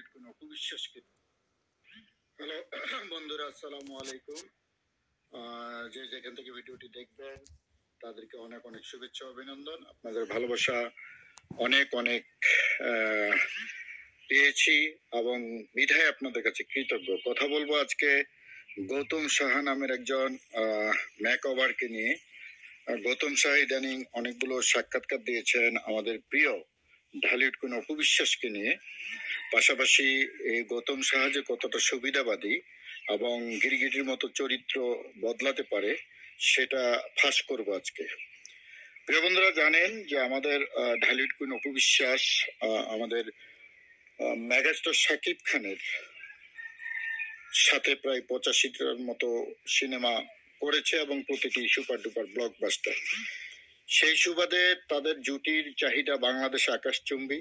ঢালিউড কোন অপবিশ্বাসকে। হ্যালো বন্ধুরা, আসসালামু আলাইকুম। যে যেখান থেকে ভিডিওটি দেখবেন তাদেরকে অনেক অনেক শুভেচ্ছা অভিনন্দন। আপনাদের ভালোবাসা অনেক অনেক পেয়েছি এবং বিধায় আপনাদের কাছে কৃতজ্ঞ। কথা বলবো আজকে গৌতম সাহা নামের একজন ম্যাকওভারকে নিয়ে। গৌতম সাহা ইদানিং অনেকগুলো সাক্ষাৎকার দিয়েছেন আমাদের প্রিয় ঢালিউড কোন অপবিশ্বাসকে নিয়ে। পাশাপাশি এই গৌতম সাহা যে কতটা সুবিধাবাদী এবং গিরগিটির মতো চরিত্র বদলাতে পারে সেটা ফাঁস করব আজকে। প্রিয় বন্ধুরা, জানেন যে আমাদের ঢালিউড কুইন অপবিশ্বাস আমাদের মেগাস্টার শাকিব খানের সাথে প্রায় 85টার মতো সিনেমা করেছে এবং প্রতিটি সুপার ডুপার ব্লকবাস্টার। সেই সুবাদে তাদের জুটির চাহিদা বাংলাদেশে আকাশচুম্বী।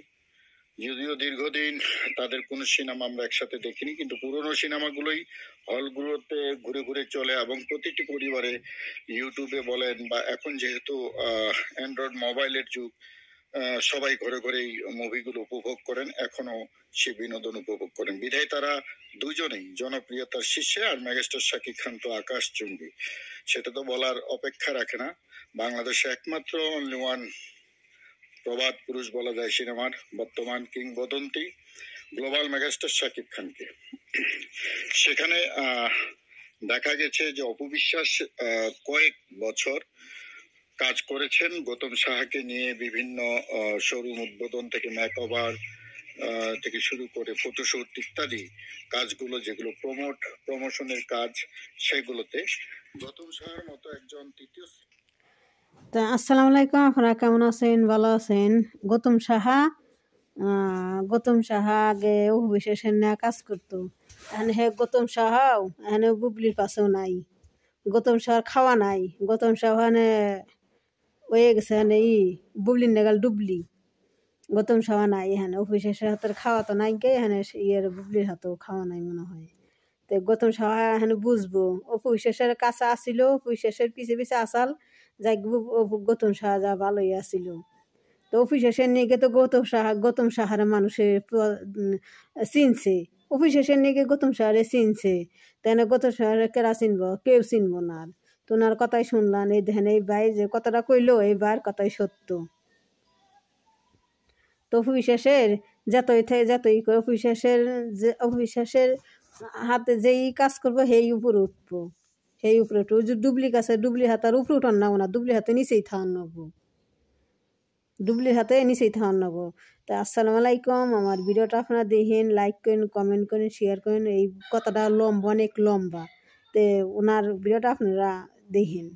যদিও দীর্ঘদিন তাদের কোনো সিনেমা আমরা একসাথে দেখিনি, কিন্তু পুরোনো সিনেমাগুলোই হলগুলোতে ঘুরে ঘুরে চলে এবং প্রতিটি পরিবারে ইউটিউবে বলেন বা এখন যেহেতু অ্যান্ড্রয়েড মোবাইলের যুগ, সবাই ঘরে ঘরেই মুভিগুলো উপভোগ করেন, এখনো সে বিনোদন উপভোগ করেন। বিধায় তারা দুজনেই জনপ্রিয়তার শীর্ষে। আর মেগাস্টার শাকিব খান তো আকাশচুম্বী, সেটা তো বলার অপেক্ষা রাখে না। বাংলাদেশে একমাত্র অনলি ওয়ান প্রবাদ পুরুষ বলা যায় সিনেমার বর্তমান কিংবদন্তি গ্লোবাল মেগাস্টার শাকিব খানকে। সেখানে দেখা গেছে যে অপবিশ্বাস কয়েক বছর কাজ করেছেন গৌতম সাহাকে নিয়ে। বিভিন্ন শোরুম উদ্বোধন থেকে মেকওভার থেকে শুরু করে ফটোশুট ইত্যাদি কাজগুলো, যেগুলো প্রমোশনের কাজ, সেগুলোতে গৌতম সাহার মতো একজন তৃতীয়। তা আসসালামু আলাইকুম, আপনারা কেমন আছেন? ভালো আছেন? গৌতম সাহা আগে অপবিশ্বাসের নিয়ে কাজ করতো। এখানে গৌতম সাহাও এখানে বুবলির পাশেও নাই। গৌতম সাহার খাওয়া নাই। গৌতম সাহা হয়ে গেছে বুবলির নেগাল ডুবলি। গৌতম সাহা নাই এখানে। অপবিশ্বাসের হাতের খাওয়া তো নাই গে, এখানে বুবলির হাতেও খাওয়া নাই মনে হয়। তো গৌতম সাহা এখানে বুঝবো অপবিশ্বাসের কাছে আসিল, অপবিশ্বাসের পিছে পিছে আসাল যাই গৌতম সাহা যা ভালোই আসিল। তো অপবিশ্বাসের নিয়ে তো গৌতম সাহার মানুষের চিনছে। অপবিশ্বাসের নিয়ে গৌতম সাহারে চিনছে, তাই না? গৌতম সাহারে কেরা চিনবো? কেউ চিনবো না। তো ওনার কথাই শুনলাম। এই দেখেন এই ভাই যে কথাটা কইলো, এই ভাইয়ের কথাই সত্য। তো অপবিশ্বাসের যতই করে অপবিশ্বাসের হাতে যেই কাজ করবো সেই উপরে উঠবো, সেই উপরে উঠবো। ডুবলি হাতার উপরে উঠান নেবো না, ডুবলি হাতে নিচেই থাওয়ান নেবো, ডুবলির হাতে নিচেই থাওয়ান নেবো। তা আসসালামু আলাইকুম। আমার ভিডিওটা আপনারা দেখেন, লাইক করেন, কমেন্ট করেন, শেয়ার করেন। এই কথাটা অনেক লম্বা। তো ওনার ভিডিওটা আপনারা দেখেন।